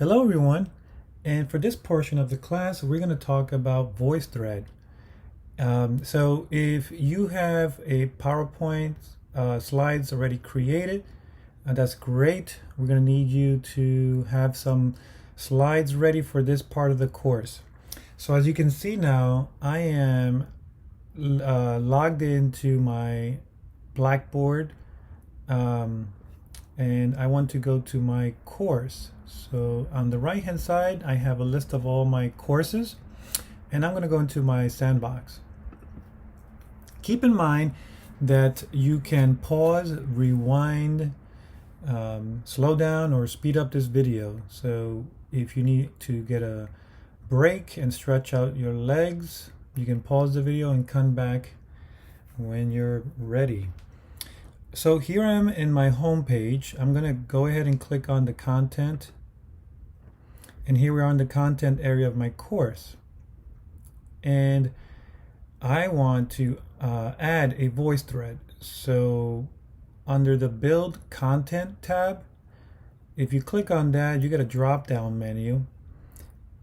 Hello everyone, and for this portion of the class we're going to talk about VoiceThread. So if you have a PowerPoint slides already created, that's great. We're going to need you to have some slides ready for this part of the course. So as you can see now, I am logged into my Blackboard and I want to go to my course. So on the right hand side I have a list of all my courses, and I'm going to go into my sandbox. Keep in mind that you can pause, rewind, slow down, or speed up this video. So if you need to get a break and stretch out your legs, you can pause the video and come back when you're ready. So here I am in my home page. I'm going to go ahead and click on the content. And here we are in the content area of my course. And I want to add a voice thread. So under the Build Content tab, if you click on that, you get a drop-down menu.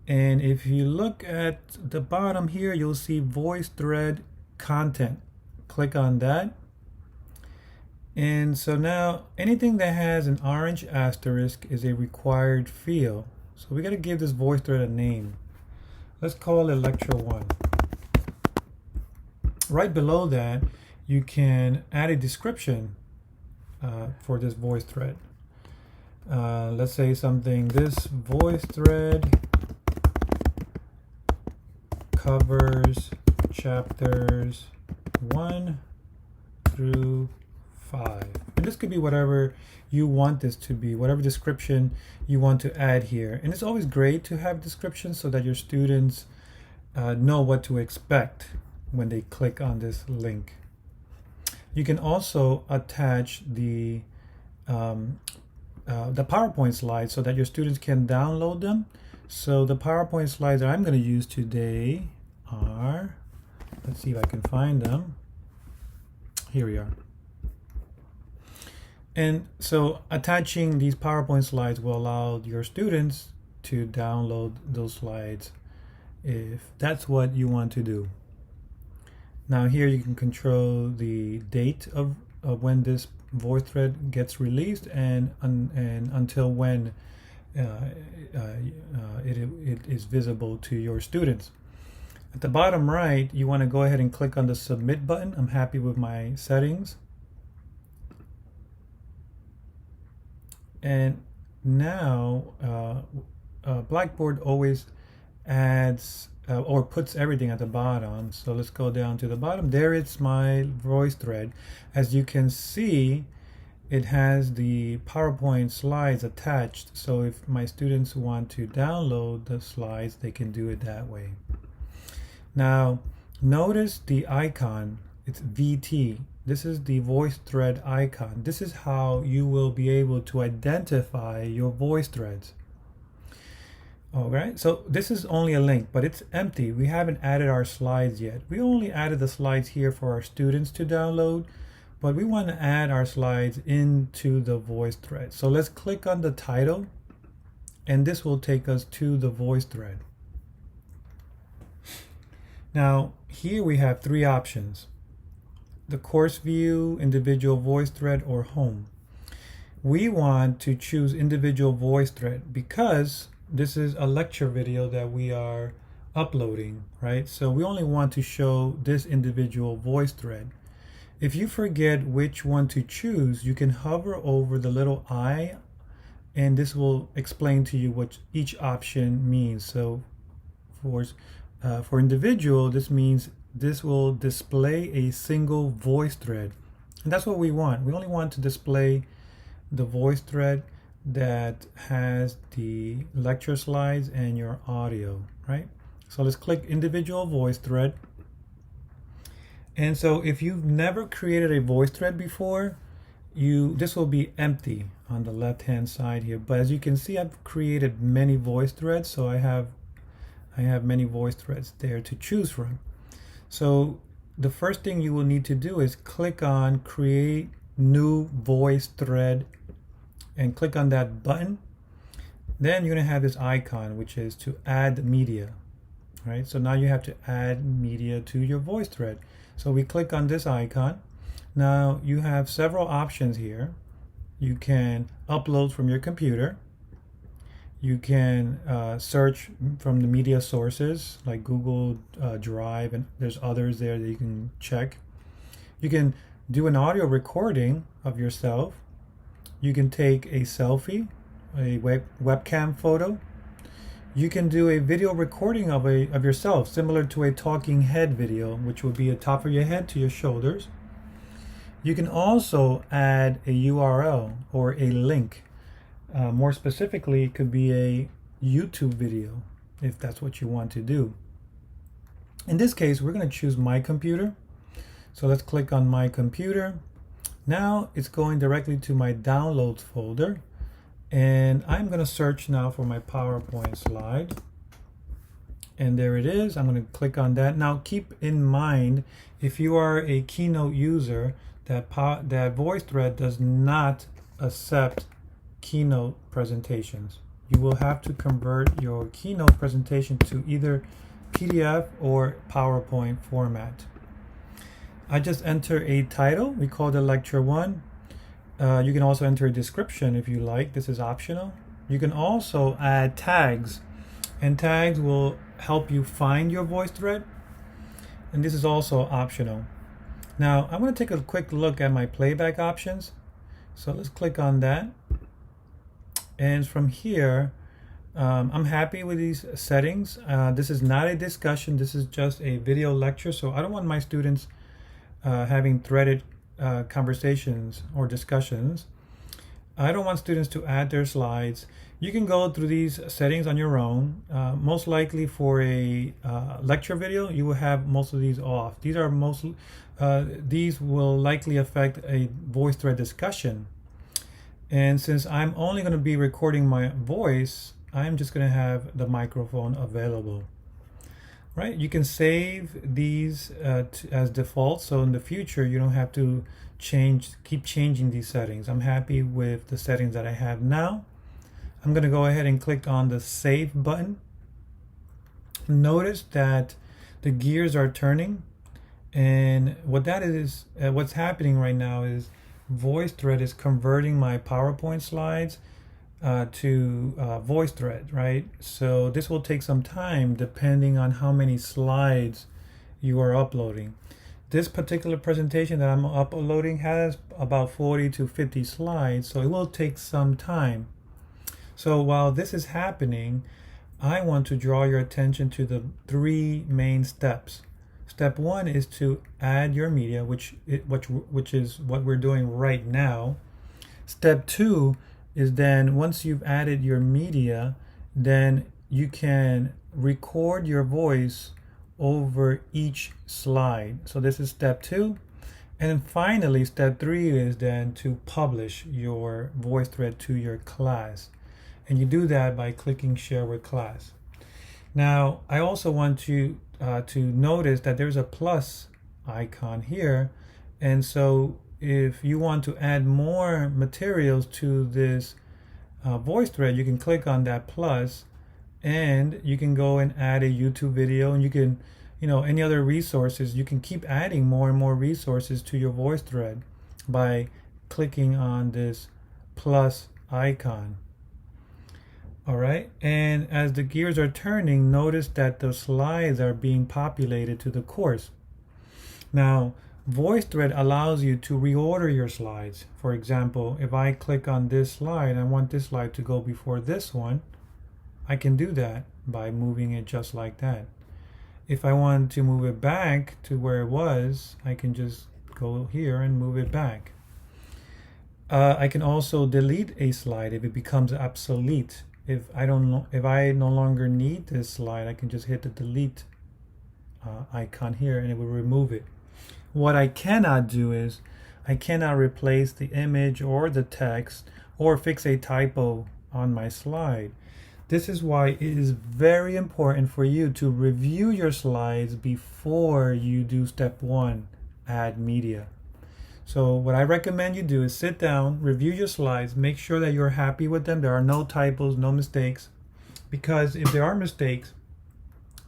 And if you look at the bottom here, you'll see VoiceThread Content. Click on that. And so now anything that has an orange asterisk is a required field. So we got to give this voice thread a name. Let's call it Lecture 1. Right below that, you can add a description for this voice thread. Let's say something, this voice thread covers chapters 1 through 5. And this could be whatever you want this to be, whatever description you want to add here. And it's always great to have descriptions so that your students know what to expect when they click on this link. You can also attach the PowerPoint slides so that your students can download them. So the PowerPoint slides that I'm going to use today are, let's see if I can find them. Here we are. And so attaching these PowerPoint slides will allow your students to download those slides if that's what you want to do. Now here you can control the date of when this voice thread gets released and until when it is visible to your students. At the bottom right, you want to go ahead and click on the Submit button. I'm happy with my settings. And now Blackboard always adds or puts everything at the bottom. So let's go down to the bottom. There it's my voice thread. As you can see, it has the PowerPoint slides attached. So if my students want to download the slides, they can do it that way. Now notice the icon, it's VT. This is the voice thread icon. This is how you will be able to identify your voice threads. All right, so this is only a link, but it's empty. We haven't added our slides yet. We only added the slides here for our students to download, but we want to add our slides into the voice thread. So let's click on the title, and this will take us to the voice thread. Now, here we have three options: the course view, individual voice thread, or home. We want to choose individual voice thread because this is a lecture video that we are uploading, right? So we only want to show this individual voice thread. If you forget which one to choose, you can hover over the little I, and this will explain to you what each option means. So for individual, this means this will display a single voice thread. And that's what we want. We only want to display the voice thread that has the lecture slides and your audio, right? So let's click individual voice thread. And so if you've never created a voice thread before, this will be empty on the left hand side here. But as you can see, I've created many voice threads, so I have many voice threads there to choose from. So the first thing you will need to do is click on Create New Voice Thread and click on that button. Then you're going to have this icon, which is to add media. Right? So now you have to add media to your VoiceThread. So we click on this icon. Now you have several options here. You can upload from your computer. You can search from the media sources like Google Drive, and there's others there that you can check. You can do an audio recording of yourself. You can take a selfie, a webcam photo. You can do a video recording of yourself, similar to a talking head video, which would be a top of your head to your shoulders. You can also add a URL or a link. More specifically, it could be a YouTube video, if that's what you want to do. In this case, we're going to choose my computer. So let's click on my computer. Now it's going directly to my downloads folder. And I'm going to search now for my PowerPoint slide. And there it is. I'm going to click on that. Now keep in mind, if you are a Keynote user, that VoiceThread does not accept Keynote presentations. You will have to convert your Keynote presentation to either PDF or PowerPoint format. I just enter a title. We call it Lecture 1. You can also enter a description if you like. This is optional. You can also add tags, and tags will help you find your VoiceThread. And this is also optional. Now I'm going to take a quick look at my playback options. So let's click on that. And from here, I'm happy with these settings. This is not a discussion. This is just a video lecture. So I don't want my students having threaded conversations or discussions. I don't want students to add their slides. You can go through these settings on your own. Most likely for a lecture video, you will have most of these off. These will likely affect a VoiceThread discussion. And since I'm only going to be recording my voice, I'm just going to have the microphone available. Right? You can save these as default, so in the future you don't have to keep changing these settings. I'm happy with the settings that I have now. I'm going to go ahead and click on the Save button. Notice that the gears are turning, and what that is, what's happening right now is VoiceThread is converting my PowerPoint slides to VoiceThread, right? So this will take some time depending on how many slides you are uploading. This particular presentation that I'm uploading has about 40 to 50 slides, so it will take some time. So while this is happening, I want to draw your attention to the 3 main steps. Step 1 is to add your media, which is what we're doing right now. Step 2 is then once you've added your media, then you can record your voice over each slide. So this is step 2. And then finally, step 3 is then to publish your VoiceThread to your class. And you do that by clicking Share with Class. Now, I also want you to notice that there's a plus icon here. And so if you want to add more materials to this VoiceThread, you can click on that plus, and you can go and add a YouTube video, and you can, any other resources. You can keep adding more and more resources to your VoiceThread by clicking on this plus icon. All right, and as the gears are turning, notice that the slides are being populated to the course. Now, VoiceThread allows you to reorder your slides. For example, if I click on this slide, I want this slide to go before this one, I can do that by moving it just like that. If I want to move it back to where it was, I can just go here and move it back. I can also delete a slide if it becomes obsolete. If I no longer need this slide, I can just hit the delete icon here and it will remove it. What I cannot do is I cannot replace the image or the text or fix a typo on my slide. This is why it is very important for you to review your slides before you do step 1, add media. So what I recommend you do is sit down, review your slides, make sure that you're happy with them. There are no typos, no mistakes, because if there are mistakes,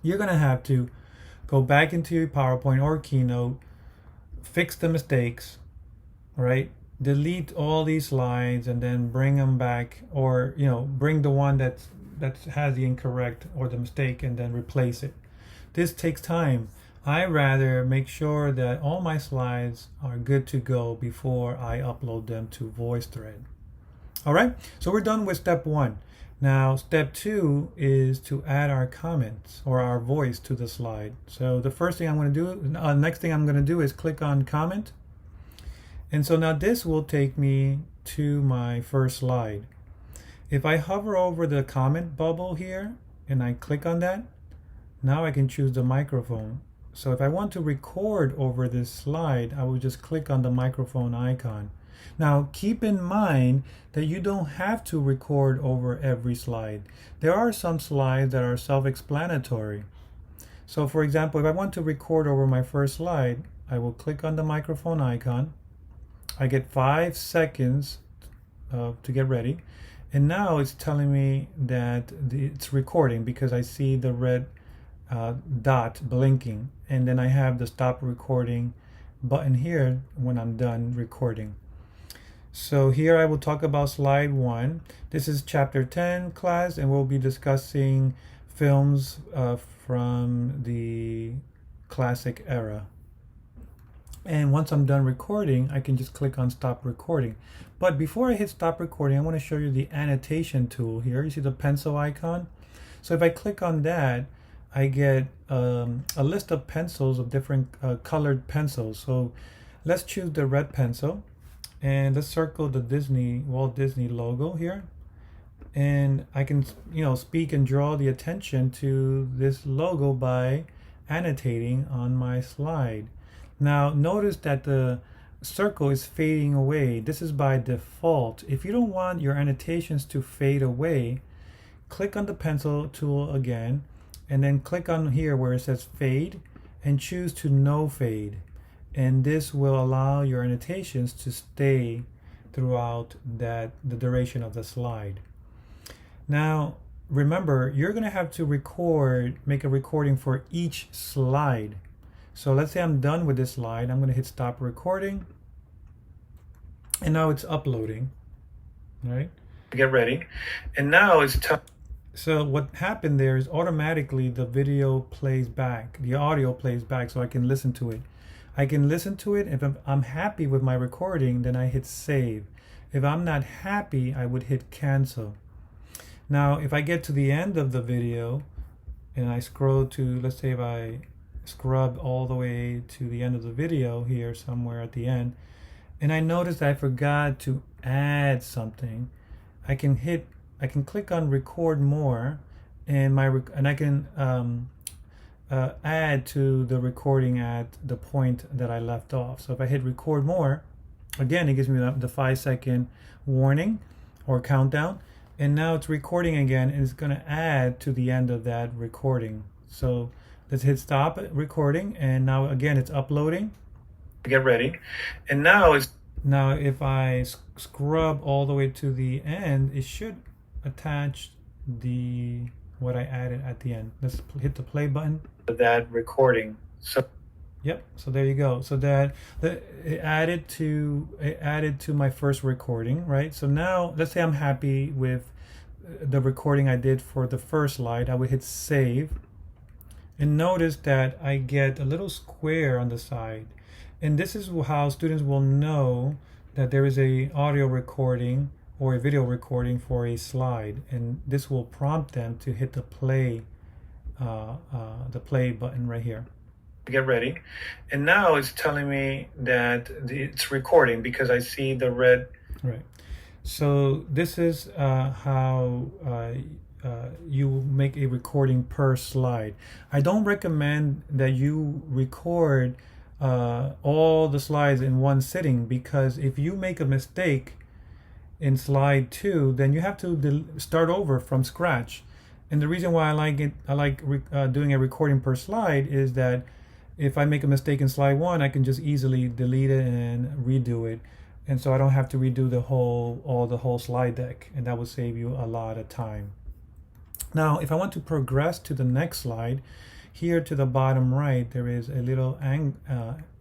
you're going to have to go back into your PowerPoint or Keynote, fix the mistakes, right? Delete all these slides and then bring them back, or bring the one that has the incorrect or the mistake and then replace it. This takes time. I rather make sure that all my slides are good to go before I upload them to VoiceThread. All right, so we're done with step 1. Now step 2 is to add our comments or our voice to the slide. So the first thing I'm going to do, next thing I'm going to do is click on comment. And so now this will take me to my first slide. If I hover over the comment bubble here and I click on that, now I can choose the microphone. So if I want to record over this slide, I will just click on the microphone icon. Now keep in mind that you don't have to record over every slide. There are some slides that are self-explanatory. So for example, if I want to record over my first slide, I will click on the microphone icon. I get 5 seconds to get ready. And now it's telling me that it's recording because I see the red dot blinking, and then I have the stop recording button here when I'm done recording. So here I will talk about slide 1. This is chapter 10 class, and we'll be discussing films from the classic era. And once I'm done recording, I can just click on stop recording. But before I hit stop recording, I want to show you the annotation tool here. You see the pencil icon? So if I click on that, I get a list of pencils, of different colored pencils. So let's choose the red pencil, and let's circle the Walt Disney logo here. And I can, speak and draw the attention to this logo by annotating on my slide. Now notice that the circle is fading away. This is by default. If you don't want your annotations to fade away, click on the pencil tool again, and then click on here where it says fade and choose to no fade. And this will allow your annotations to stay throughout the duration of the slide. Now remember, you're going to have to make a recording for each slide. So let's say I'm done with this slide. I'm going to hit stop recording. And now it's uploading. All right. Get ready. And now it's time. So what happened there is automatically the video plays back. The audio plays back so I can listen to it. I can listen to it. If I'm happy with my recording, then I hit save. If I'm not happy, I would hit cancel. Now, if I get to the end of the video and I scroll to, let's say if I scrub all the way to the end of the video here somewhere at the end, and I noticed I forgot to add something, I can click on record more, and I can add to the recording at the point that I left off. So if I hit record more, again it gives me the 5-second warning or countdown, and now it's recording again, and it's going to add to the end of that recording. So let's hit stop recording, and now again it's uploading. Get ready. And now if I scrub all the way to the end, it should attach what I added at the end. Let's hit the play button. That recording. So yep, so there you go. So that it added to my first recording, right? So now let's say I'm happy with the recording I did for the first slide. I would hit save. And notice that I get a little square on the side. And this is how students will know that there is a audio recording or a video recording for a slide. And this will prompt them to hit the play button right here. Get ready. And now it's telling me that it's recording because I see the red. Right. So this is how you make a recording per slide. I don't recommend that you record all the slides in one sitting, because if you make a mistake in slide 2, then you have to start over from scratch. And the reason why I like doing a recording per slide is that if I make a mistake in slide 1, I can just easily delete it and redo it. And so I don't have to redo the whole slide deck, and that will save you a lot of time. Now, if I want to progress to the next slide, here to the bottom right, there is a little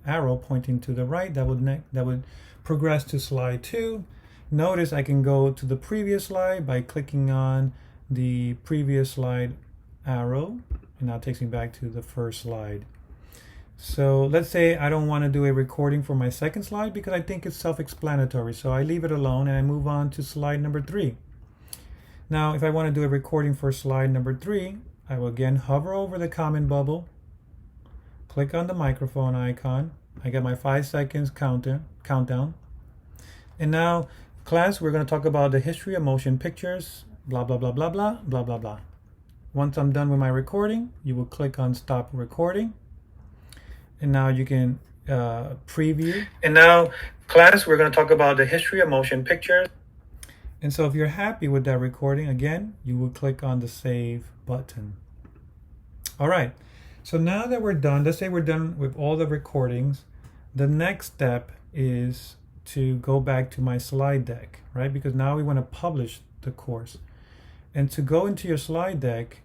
arrow pointing to the right that would progress to slide 2. Notice I can go to the previous slide by clicking on the previous slide arrow, and now it takes me back to the first slide. So let's say I don't want to do a recording for my second slide because I think it's self-explanatory. So I leave it alone and I move on to slide number 3. Now, if I want to do a recording for slide number 3, I will again hover over the comment bubble, click on the microphone icon. I get my 5 seconds countdown. And now, class, we're going to talk about the history of motion pictures, blah, blah, blah, blah, blah, blah, blah, blah. Once I'm done with my recording, you will click on stop recording. And now you can preview. And now, class, we're going to talk about the history of motion pictures. And so if you're happy with that recording, again, you will click on the save button. All right. So now that we're done, let's say we're done with all the recordings, the next step is to go back to my slide deck, right? Because now we want to publish the course. And to go into your slide deck,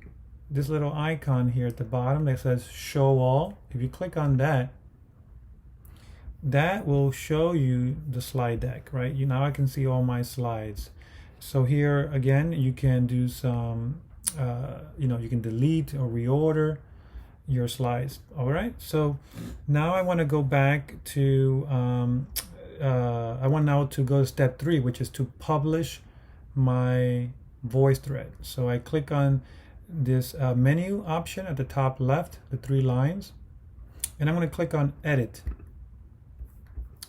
this little icon here at the bottom that says show all, if you click on that, that will show you the slide deck, right? Now I can see all my slides. So here again, you can do some, you can delete or reorder your slides. All right. So now I want to go back to, I want now to go to step 3, which is to publish my VoiceThread. So I click on this menu option at the top left, the 3 lines, and I'm going to click on edit.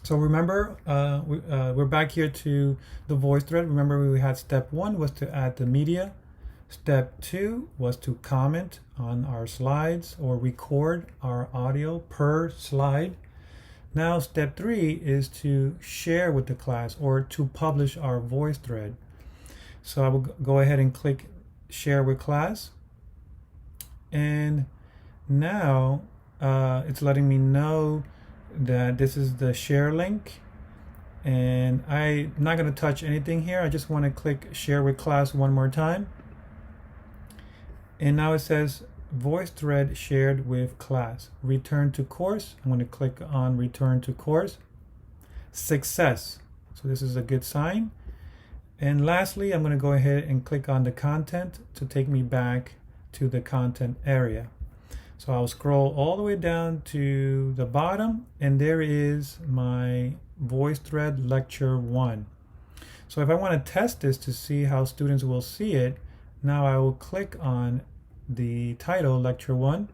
So remember, we're back here to the VoiceThread. Remember, we had step 1 was to add the media. Step 2 was to comment on our slides or record our audio per slide. Now, step 3 is to share with the class or to publish our VoiceThread. So I will go ahead and click share with class. And now it's letting me know that this is the share link, and I'm not going to touch anything here. I just want to click share with class one more time, and now it says VoiceThread shared with class. Return to course. I'm going to click on return to course. Success. So this is a good sign. And lastly, I'm going to go ahead and click on the content to take me back to the content area. So I'll scroll all the way down to the bottom, and there is my VoiceThread Lecture 1. So if I want to test this to see how students will see it, now I will click on the title Lecture 1.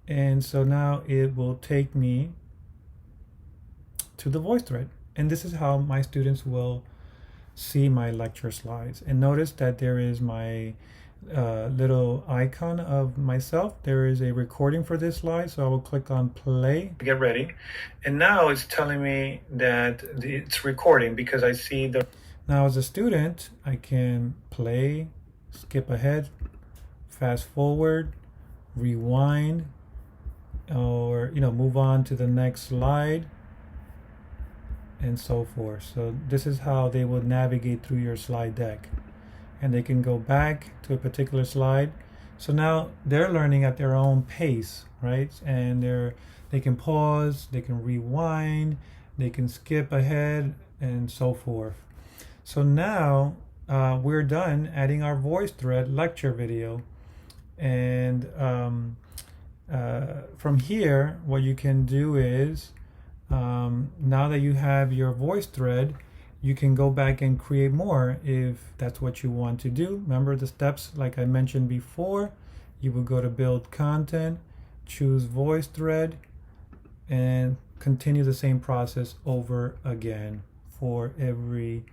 And so now it will take me to the VoiceThread. And this is how my students will see my lecture slides. And notice that there is my little icon of myself. There is a recording for this slide, so I will click on play. Get ready. And now it's telling me that it's recording because I see the... Now as a student, I can play, skip ahead, fast forward, rewind, or move on to the next slide, and so forth. So this is how they will navigate through your slide deck. And they can go back to a particular slide. So now they're learning at their own pace, right? And they can pause, they can rewind, they can skip ahead, and so forth. So now we're done adding our VoiceThread lecture video. And from here, what you can do is, now that you have your VoiceThread, you can go back and create more if that's what you want to do. Remember the steps like I mentioned before. You will go to build content, choose VoiceThread, and continue the same process over again for every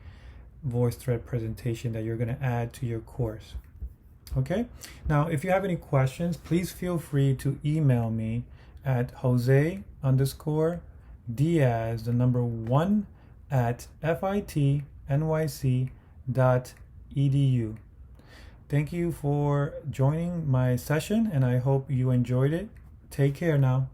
VoiceThread presentation that you're going to add to your course. Okay, now if you have any questions, please feel free to email me at Jose_Diaz1 at fitnyc.edu. Thank you for joining my session, and I hope you enjoyed it. Take care now.